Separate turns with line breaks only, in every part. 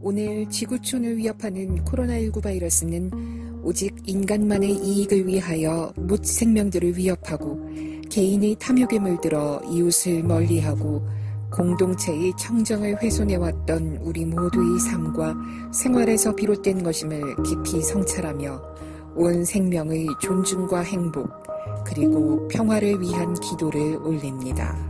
오늘 지구촌을 위협하는 코로나19 바이러스는 오직 인간만의 이익을 위하여 못 생명들을 위협하고 개인의 탐욕에 물들어 이웃을 멀리하고 공동체의 청정을 훼손해왔던 우리 모두의 삶과 생활에서 비롯된 것임을 깊이 성찰하며 온 생명의 존중과 행복 그리고 평화를 위한 기도를 올립니다.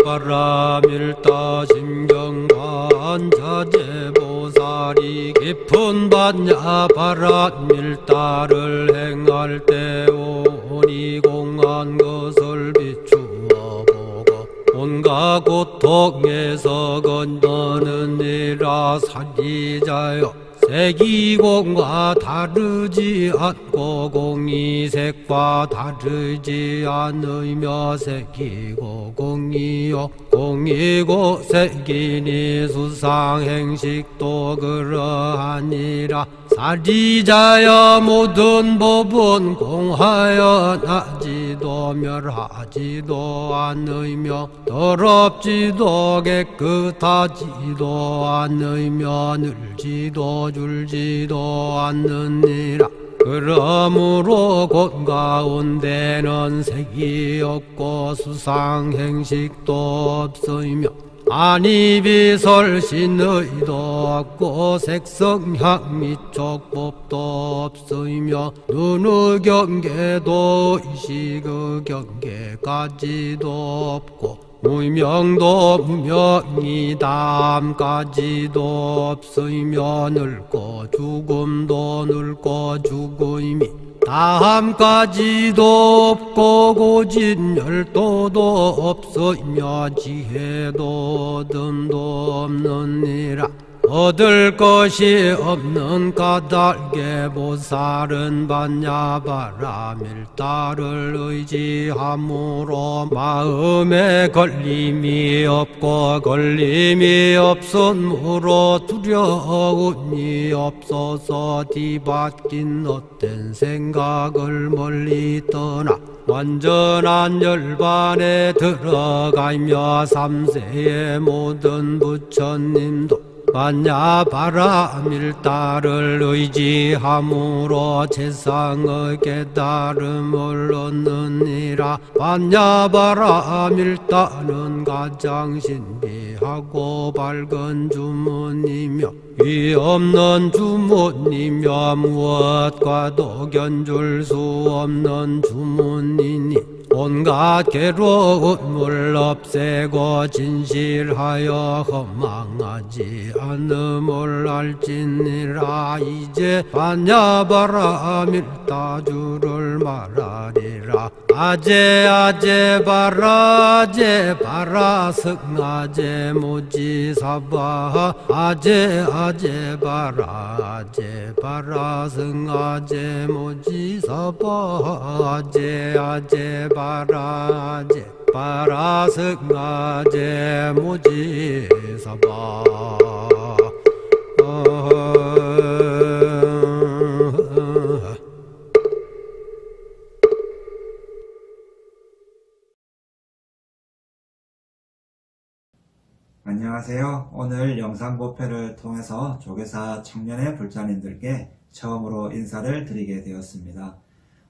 반야바라밀다 심경관자재보살이 깊은 반야바라밀다를 행할 때 오니 공한 것을 비추어 보고 온갖 고통에서 건너느니라. 사리자여, 색이공과 다르지 않고 공이 색과 다르지 않으며 색이고 공이요 공이고 색이니 수상행식도 그러하니라. 사리자여, 모든 법은 공하여 나지도 멸하지도 않으며 더럽지도 깨끗하지도 않으며 늘지도 줄지도 않느니라. 그러므로 곳 가운데는 색이 없고 수상행식도 없으며 안이비설신의도 없고 색성향 미촉법도 없으며 눈의 경계도 의식의 경계까지도 없고 무명도 무명이담까지도 없으며 늙고 죽음도 늙고 죽음이 다함까지도 없고 고진열도도 없으며 지혜도 얻음도 없느니라. 얻을 것이 없는 까닭에 보살은 반야바라밀다를 의지함으로 마음에 걸림이 없고 걸림이 없으므로 두려움이 없어서 뒤바뀐 헛된 생각을 멀리 떠나 완전한 열반에 들어가며 삼세의 모든 부처님도 반야바라밀다를 의지함으로 세상의 깨달음을 얻느니라. 반야바라밀다는 가장 신비하고 밝은 주문이며 위없는 주문이며 무엇과도 견줄 수 없는 주문이니 온갖 괴로움을 없애고 진실하여 허망하지 않음을 알지니라. 이제 반야바라밀다주를 말하리라. 아제 아제 바라 아제 바라 승아제 무지사바 아제 아제 바라 아제 바라 승아제 무지사바 아제 아제 바라 아제 바라 승아제 무지사바
영상 보패를 통해서 조계사 청년의 불자님들께 처음으로 인사를 드리게 되었습니다.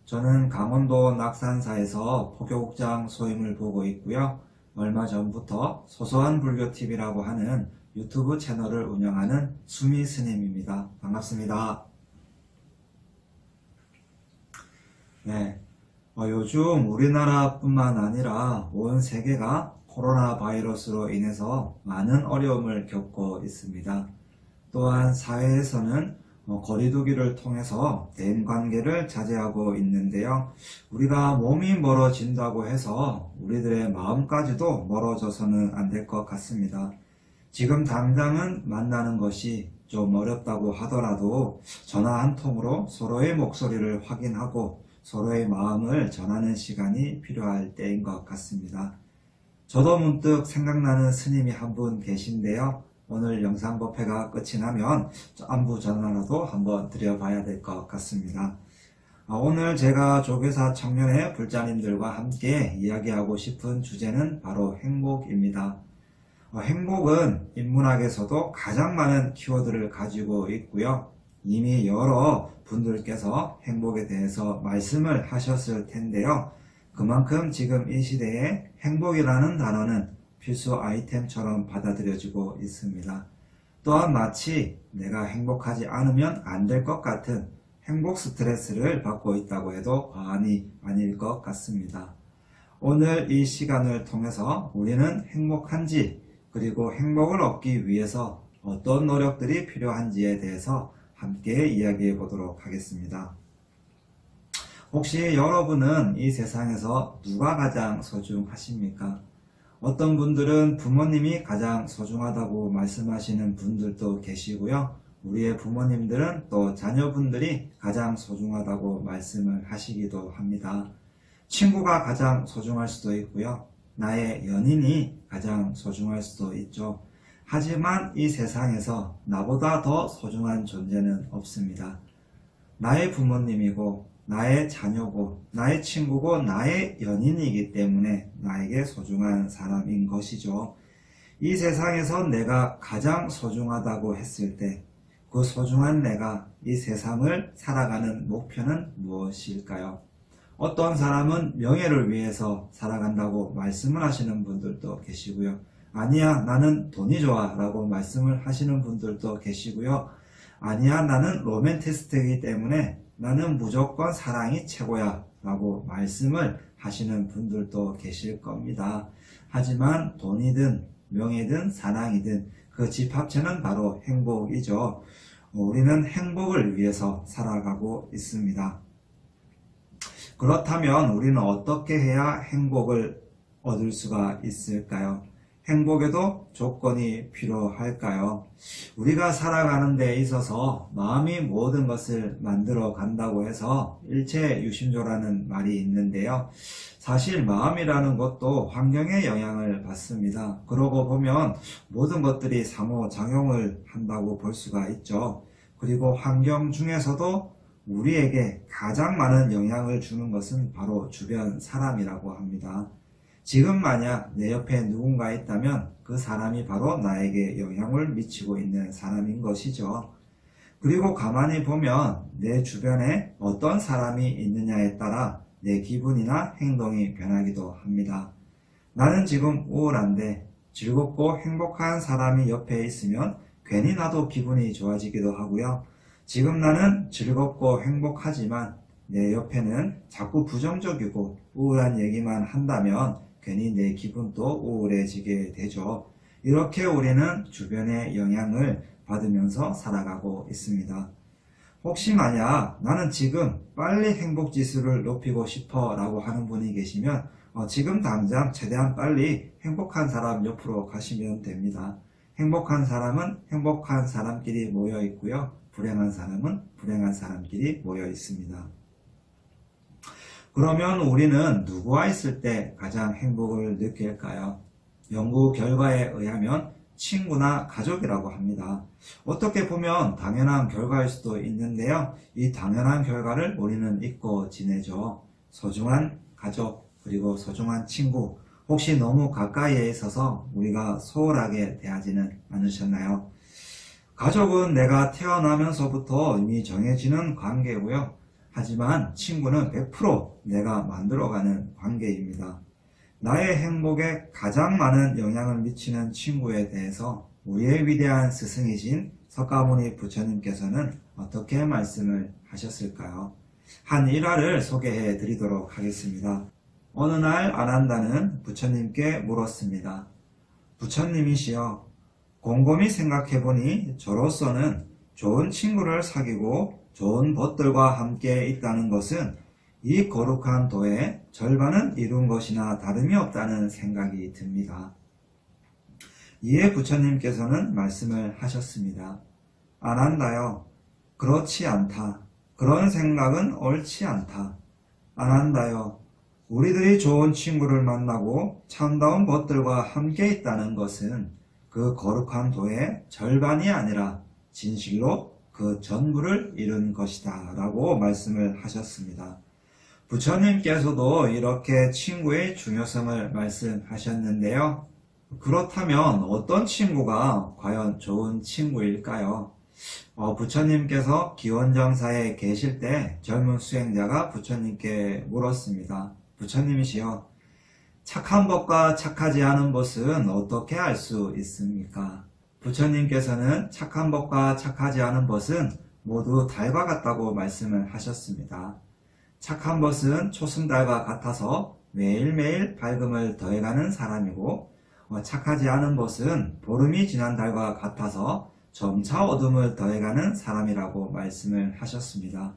저는 강원도 낙산사에서 포교국장 소임을 보고 있고요. 얼마 전부터 소소한 불교TV라고 하는 유튜브 채널을 운영하는 수미 스님입니다. 반갑습니다. 네, 요즘 우리나라뿐만 아니라 온 세계가 코로나 바이러스로 인해서 많은 어려움을 겪고 있습니다. 또한 사회에서는 거리두기를 통해서 대인관계를 자제하고 있는데요. 우리가 몸이 멀어진다고 해서 우리들의 마음까지도 멀어져서는 안 될 것 같습니다. 지금 당장은 만나는 것이 좀 어렵다고 하더라도 전화 한 통으로 서로의 목소리를 확인하고 서로의 마음을 전하는 시간이 필요할 때인 것 같습니다. 저도 문득 생각나는 스님이 한 분 계신데요. 오늘 영상 법회가 끝이 나면 안부 전화라도 한번 드려봐야 될 것 같습니다. 오늘 제가 조계사 청년의 불자님들과 함께 이야기하고 싶은 주제는 바로 행복입니다. 행복은 인문학에서도 가장 많은 키워드를 가지고 있고요. 이미 여러 분들께서 행복에 대해서 말씀을 하셨을 텐데요. 그만큼 지금 이 시대에 행복이라는 단어는 필수 아이템처럼 받아들여지고 있습니다. 또한 마치 내가 행복하지 않으면 안 될 것 같은 행복 스트레스를 받고 있다고 해도 과언이 아닐 것 같습니다. 오늘 이 시간을 통해서 우리는 행복한지, 그리고 행복을 얻기 위해서 어떤 노력들이 필요한지에 대해서 함께 이야기해 보도록 하겠습니다. 혹시 여러분은 이 세상에서 누가 가장 소중하십니까? 어떤 분들은 부모님이 가장 소중하다고 말씀하시는 분들도 계시고요. 우리의 부모님들은 또 자녀분들이 가장 소중하다고 말씀을 하시기도 합니다. 친구가 가장 소중할 수도 있고요. 나의 연인이 가장 소중할 수도 있죠. 하지만 이 세상에서 나보다 더 소중한 존재는 없습니다. 나의 부모님이고 나의 자녀고 나의 친구고 나의 연인이기 때문에 나에게 소중한 사람인 것이죠. 이 세상에서 내가 가장 소중하다고 했을 때 그 소중한 내가 이 세상을 살아가는 목표는 무엇일까요? 어떤 사람은 명예를 위해서 살아간다고 말씀을 하시는 분들도 계시고요. 아니야, 나는 돈이 좋아 라고 말씀을 하시는 분들도 계시고요. 아니야, 나는 로맨티스트이기 때문에 나는 무조건 사랑이 최고야 라고 말씀을 하시는 분들도 계실 겁니다. 하지만 돈이든 명예든 사랑이든 그 집합체는 바로 행복이죠. 우리는 행복을 위해서 살아가고 있습니다. 그렇다면 우리는 어떻게 해야 행복을 얻을 수가 있을까요? 행복에도 조건이 필요할까요? 우리가 살아가는 데 있어서 마음이 모든 것을 만들어 간다고 해서 일체유심조라는 말이 있는데요. 사실 마음이라는 것도 환경의 영향을 받습니다. 그러고 보면 모든 것들이 상호작용을 한다고 볼 수가 있죠. 그리고 환경 중에서도 우리에게 가장 많은 영향을 주는 것은 바로 주변 사람이라고 합니다. 지금 만약 내 옆에 누군가 있다면 그 사람이 바로 나에게 영향을 미치고 있는 사람인 것이죠. 그리고 가만히 보면 내 주변에 어떤 사람이 있느냐에 따라 내 기분이나 행동이 변하기도 합니다. 나는 지금 우울한데 즐겁고 행복한 사람이 옆에 있으면 괜히 나도 기분이 좋아지기도 하고요. 지금 나는 즐겁고 행복하지만 내 옆에는 자꾸 부정적이고 우울한 얘기만 한다면 괜히 내 기분도 우울해지게 되죠. 이렇게 우리는 주변의 영향을 받으면서 살아가고 있습니다. 혹시 만약 나는 지금 빨리 행복지수를 높이고 싶어 라고 하는 분이 계시면 지금 당장 최대한 빨리 행복한 사람 옆으로 가시면 됩니다. 행복한 사람은 행복한 사람끼리 모여 있고요. 불행한 사람은 불행한 사람끼리 모여 있습니다. 그러면 우리는 누구와 있을 때 가장 행복을 느낄까요? 연구 결과에 의하면 친구나 가족이라고 합니다. 어떻게 보면 당연한 결과일 수도 있는데요. 이 당연한 결과를 우리는 잊고 지내죠. 소중한 가족 그리고 소중한 친구, 혹시 너무 가까이에 있어서 우리가 소홀하게 대하지는 않으셨나요? 가족은 내가 태어나면서부터 이미 정해지는 관계고요. 하지만 친구는 100% 내가 만들어가는 관계입니다. 나의 행복에 가장 많은 영향을 미치는 친구에 대해서 우리의 위대한 스승이신 석가모니 부처님께서는 어떻게 말씀을 하셨을까요? 한 일화를 소개해 드리도록 하겠습니다. 어느 날 아난다는 부처님께 물었습니다. 부처님이시여, 곰곰이 생각해보니 저로서는 좋은 친구를 사귀고 좋은 벗들과 함께 있다는 것은 이 거룩한 도의 절반은 이룬 것이나 다름이 없다는 생각이 듭니다. 이에 부처님께서는 말씀을 하셨습니다. 아난다여, 그렇지 않다. 그런 생각은 옳지 않다. 아난다여, 우리들이 좋은 친구를 만나고 참다운 벗들과 함께 있다는 것은 그 거룩한 도의 절반이 아니라 진실로 그 전부를 이룬 것이다 라고 말씀을 하셨습니다. 부처님께서도 이렇게 친구의 중요성을 말씀하셨는데요. 그렇다면 어떤 친구가 과연 좋은 친구일까요? 부처님께서 기원정사에 계실 때 젊은 수행자가 부처님께 물었습니다. 부처님이시여, 착한 법과 착하지 않은 법은 어떻게 알 수 있습니까? 부처님께서는 착한 법과 착하지 않은 법은 모두 달과 같다고 말씀을 하셨습니다. 착한 법은 초승달과 같아서 매일매일 밝음을 더해가는 사람이고, 착하지 않은 법은 보름이 지난 달과 같아서 점차 어둠을 더해가는 사람이라고 말씀을 하셨습니다.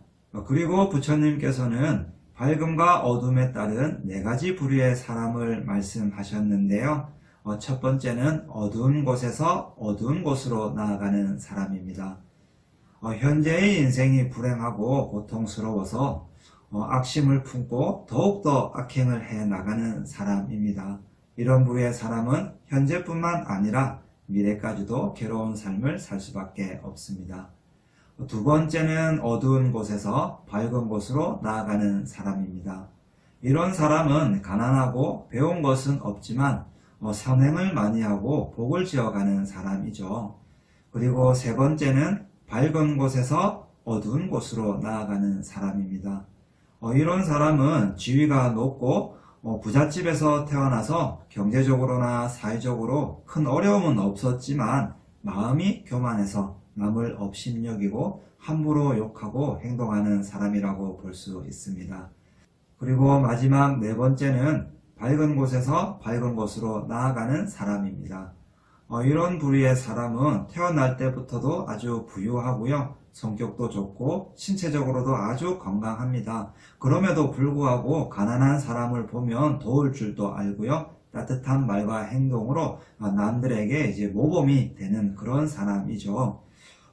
그리고 부처님께서는 밝음과 어둠에 따른 4가지 부류의 사람을 말씀하셨는데요. 첫 번째는 어두운 곳에서 어두운 곳으로 나아가는 사람입니다. 현재의 인생이 불행하고 고통스러워서 악심을 품고 더욱더 악행을 해 나가는 사람입니다. 이런 부류의 사람은 현재뿐만 아니라 미래까지도 괴로운 삶을 살 수밖에 없습니다. 두 번째는 어두운 곳에서 밝은 곳으로 나아가는 사람입니다. 이런 사람은 가난하고 배운 것은 없지만 선행을 많이 하고 복을 지어가는 사람이죠. 그리고 세 번째는 밝은 곳에서 어두운 곳으로 나아가는 사람입니다. 이런 사람은 지위가 높고 부잣집에서 태어나서 경제적으로나 사회적으로 큰 어려움은 없었지만 마음이 교만해서 남을 업신여기고 함부로 욕하고 행동하는 사람이라고 볼 수 있습니다. 그리고 마지막 4번째는 밝은 곳에서 밝은 곳으로 나아가는 사람입니다. 이런 부류의 사람은 태어날 때부터도 아주 부유하고요. 성격도 좋고 신체적으로도 아주 건강합니다. 그럼에도 불구하고 가난한 사람을 보면 도울 줄도 알고요. 따뜻한 말과 행동으로 남들에게 모범이 되는 그런 사람이죠.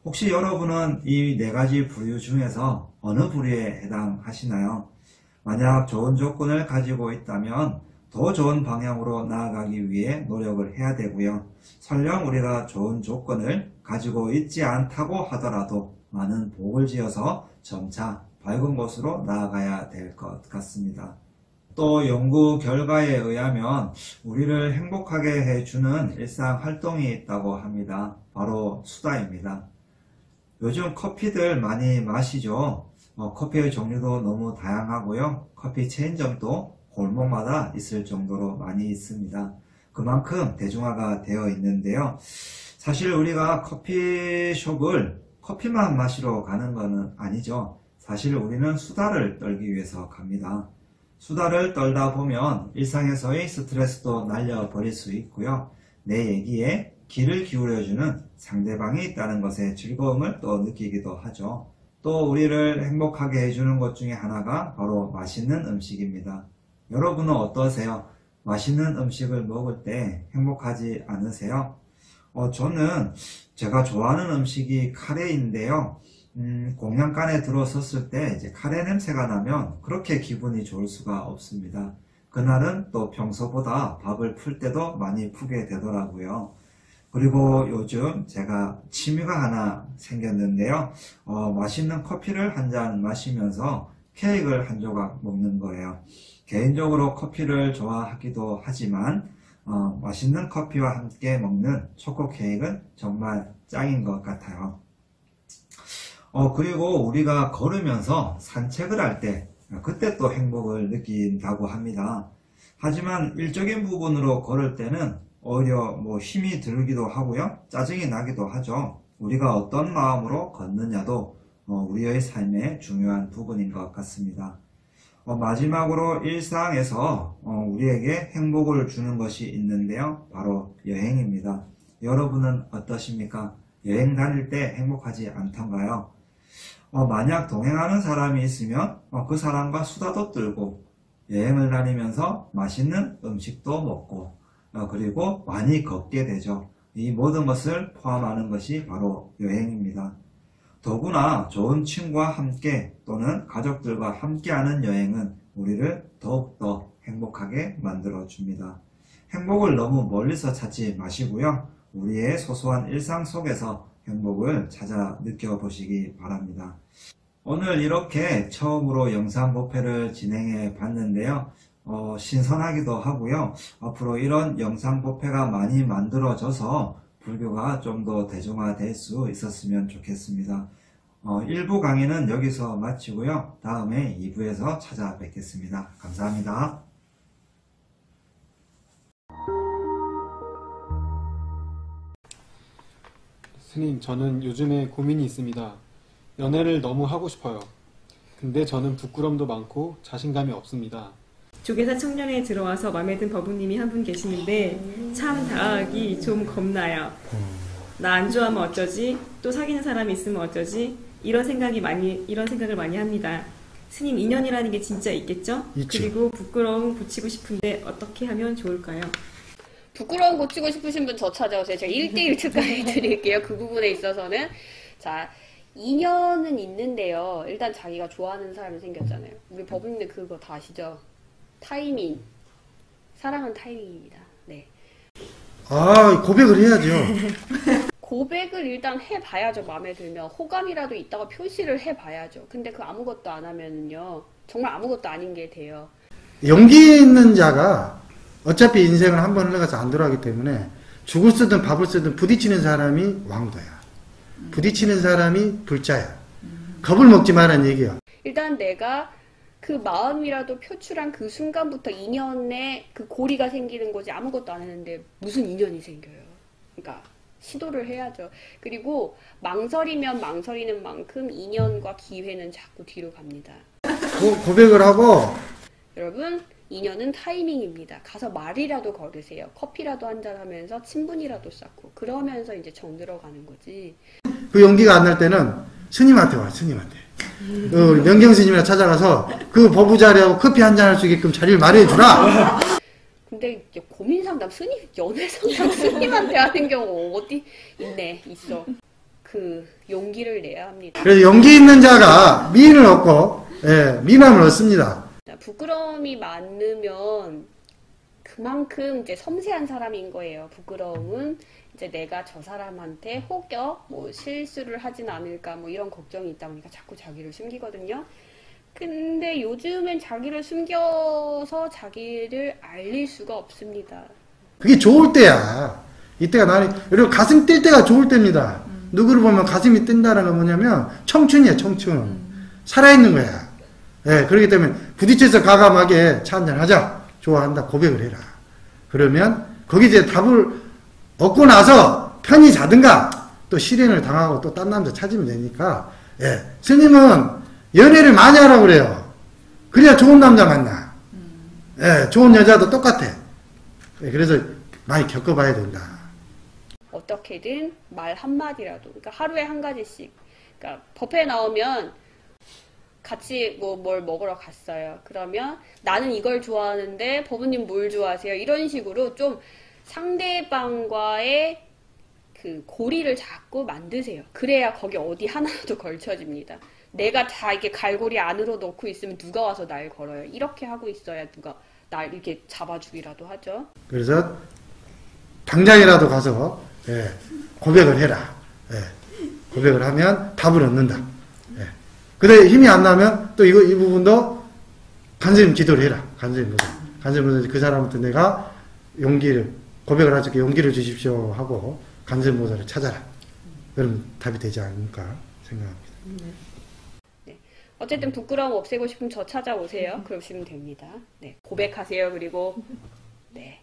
혹시 여러분은 이 4가지 부류 중에서 어느 부류에 해당하시나요? 만약 좋은 조건을 가지고 있다면 더 좋은 방향으로 나아가기 위해 노력을 해야 되고요. 설령 우리가 좋은 조건을 가지고 있지 않다고 하더라도 많은 복을 지어서 점차 밝은 곳으로 나아가야 될 것 같습니다. 또 연구 결과에 의하면 우리를 행복하게 해주는 일상 활동이 있다고 합니다. 바로 수다입니다. 요즘 커피들 많이 마시죠. 커피의 종류도 너무 다양하고요. 커피 체인점도 골목마다 있을 정도로 많이 있습니다. 그만큼 대중화가 되어 있는데요. 사실 우리가 커피숍을 커피만 마시러 가는 것은 아니죠. 사실 우리는 수다를 떨기 위해서 갑니다. 수다를 떨다 보면 일상에서의 스트레스도 날려버릴 수 있고요. 내 얘기에 귀를 기울여주는 상대방이 있다는 것에 즐거움을 또 느끼기도 하죠. 또 우리를 행복하게 해주는 것 중에 하나가 바로 맛있는 음식입니다. 여러분은 어떠세요? 맛있는 음식을 먹을 때 행복하지 않으세요? 저는 제가 좋아하는 음식이 카레인데요. 공양간에 들어섰을 때 카레 냄새가 나면 그렇게 기분이 좋을 수가 없습니다. 그날은 또 평소보다 밥을 풀 때도 많이 푸게 되더라고요. 그리고 요즘 제가 취미가 하나 생겼는데요. 맛있는 커피를 한 잔 마시면서 케이크를 한 조각 먹는 거예요. 개인적으로 커피를 좋아하기도 하지만 맛있는 커피와 함께 먹는 초코 케이크는 정말 짱인 것 같아요. 그리고 우리가 걸으면서 산책을 할 때, 그때 또 행복을 느낀다고 합니다. 하지만 일적인 부분으로 걸을 때는 오히려 힘이 들기도 하고요. 짜증이 나기도 하죠. 우리가 어떤 마음으로 걷느냐도 우리의 삶의 중요한 부분인 것 같습니다. 마지막으로 일상에서 우리에게 행복을 주는 것이 있는데요. 바로 여행입니다. 여러분은 어떠십니까? 여행 다닐 때 행복하지 않던가요? 만약 동행하는 사람이 있으면 그 사람과 수다도 떨고 여행을 다니면서 맛있는 음식도 먹고 그리고 많이 걷게 되죠. 이 모든 것을 포함하는 것이 바로 여행입니다. 더구나 좋은 친구와 함께 또는 가족들과 함께하는 여행은 우리를 더욱더 행복하게 만들어줍니다. 행복을 너무 멀리서 찾지 마시고요. 우리의 소소한 일상 속에서 행복을 찾아 느껴보시기 바랍니다. 오늘 이렇게 처음으로 영상 보패를 진행해 봤는데요. 신선하기도 하고요. 앞으로 이런 영상 보패가 많이 만들어져서 불교가 좀 더 대중화될 수 있었으면 좋겠습니다. 1부 강의는 여기서 마치고요. 다음에 2부에서 찾아뵙겠습니다. 감사합니다.
스님, 저는 요즘에 고민이 있습니다. 연애를 너무 하고 싶어요. 근데 저는 부끄럼도 많고 자신감이 없습니다.
조계사 청년회에 들어와서 마음에 든 법우님이 한 분 계시는데 참 다가가기 좀 겁나요. 나 안 좋아하면 어쩌지? 또 사귀는 사람이 있으면 어쩌지? 이런 생각을 많이 합니다. 스님, 인연이라는 게 진짜 있겠죠?
있죠.
그리고 부끄러움 고치고 싶은데 어떻게 하면 좋을까요?
부끄러움 고치고 싶으신 분 저 찾아오세요. 제가 1대1 특강해 드릴게요. 그 부분에 있어서는. 자, 인연은 있는데요. 일단 자기가 좋아하는 사람이 생겼잖아요. 우리 법인들 그거 다 아시죠? 타이밍. 사랑은 타이밍입니다. 네.
고백을 해야죠.
고백을 일단 해봐야죠. 마음에 들면. 호감이라도 있다가 표시를 해봐야죠. 근데 그 아무것도 안 하면은요. 정말 아무것도 아닌 게 돼요.
용기 있는 자가 어차피 인생은 한 번 흘러가서 안 돌아가기 때문에 죽을 쓰든 밥을 쓰든 부딪히는 사람이 왕도야. 부딪히는 사람이 불자야. 겁을 먹지 말라는 얘기야.
일단 내가 그 마음이라도 표출한 그 순간부터 인연에 그 고리가 생기는 거지 아무것도 안 했는데 무슨 인연이 생겨요. 그러니까 시도를 해야죠. 그리고 망설이면 망설이는 만큼 인연과 기회는 자꾸 뒤로 갑니다.
고백을 하고
여러분, 인연은 타이밍입니다. 가서 말이라도 걸으세요. 커피라도 한잔 하면서 친분이라도 쌓고 그러면서 이제 정 들어가는 거지.
그 용기가 안 날 때는 스님한테 와. 스님한테. 명경 스님이나 찾아가서 그 법우자리하고 커피 한잔 할 수 있게끔 자리를 마련해 주라.
근데 이제 고민 상담 스님, 연애 상담 스님한테 하는 경우 어디 있어. 그 용기를 내야 합니다.
그래서 용기 있는 자가 미인을 얻고 미남을 얻습니다.
부끄러움이 많으면 그만큼 이제 섬세한 사람인 거예요. 부끄러움은 이제 내가 저 사람한테 혹여 실수를 하진 않을까 이런 걱정이 있다 보니까 자꾸 자기를 숨기거든요. 근데 요즘엔 자기를 숨겨서 자기를 알릴 수가 없습니다.
그게 좋을 때야. 이때가 여러분 가슴 뛸 때가 좋을 때입니다. 누구를 보면 가슴이 뛴다는 건 뭐냐면 청춘이야, 청춘. 살아있는 거야. 그렇기 때문에 부딪혀서 과감하게 차 한잔 하자. 좋아한다. 고백을 해라. 그러면 거기 이제 답을 얻고 나서 편히 자든가 또 실현을 당하고 또 딴 남자 찾으면 되니까 스님은 연애를 많이 하라고 그래요. 그래야 좋은 남자 만나. 좋은 여자도 똑같아. 그래서 많이 겪어봐야 된다.
어떻게든 말 한마디라도, 그러니까 하루에 한 가지씩. 그러니까 법회에 나오면 같이 뭘 먹으러 갔어요. 그러면 나는 이걸 좋아하는데 법우님 뭘 좋아하세요? 이런 식으로 좀 상대방과의 그 고리를 자꾸 만드세요. 그래야 거기 어디 하나라도 걸쳐집니다. 내가 다 이렇게 갈고리 안으로 넣고 있으면 누가 와서 날 걸어요. 이렇게 하고 있어야 누가 날 이렇게 잡아주기라도 하죠.
그래서 당장이라도 가서 고백을 해라. 고백을 하면 답을 얻는다. 그래 힘이 안 나면 또 이 부분도 간스님 기도를 해라. 간스님 그 사람한테 내가 용기를 고백을 할 수 있게 용기를 주십시오 하고 간설모사를 찾아라. 그럼 답이 되지 않을까 생각합니다.
네. 어쨌든 부끄러움 없애고 싶으면 저 찾아오세요. 그러시면 됩니다. 네. 고백하세요. 그리고 네.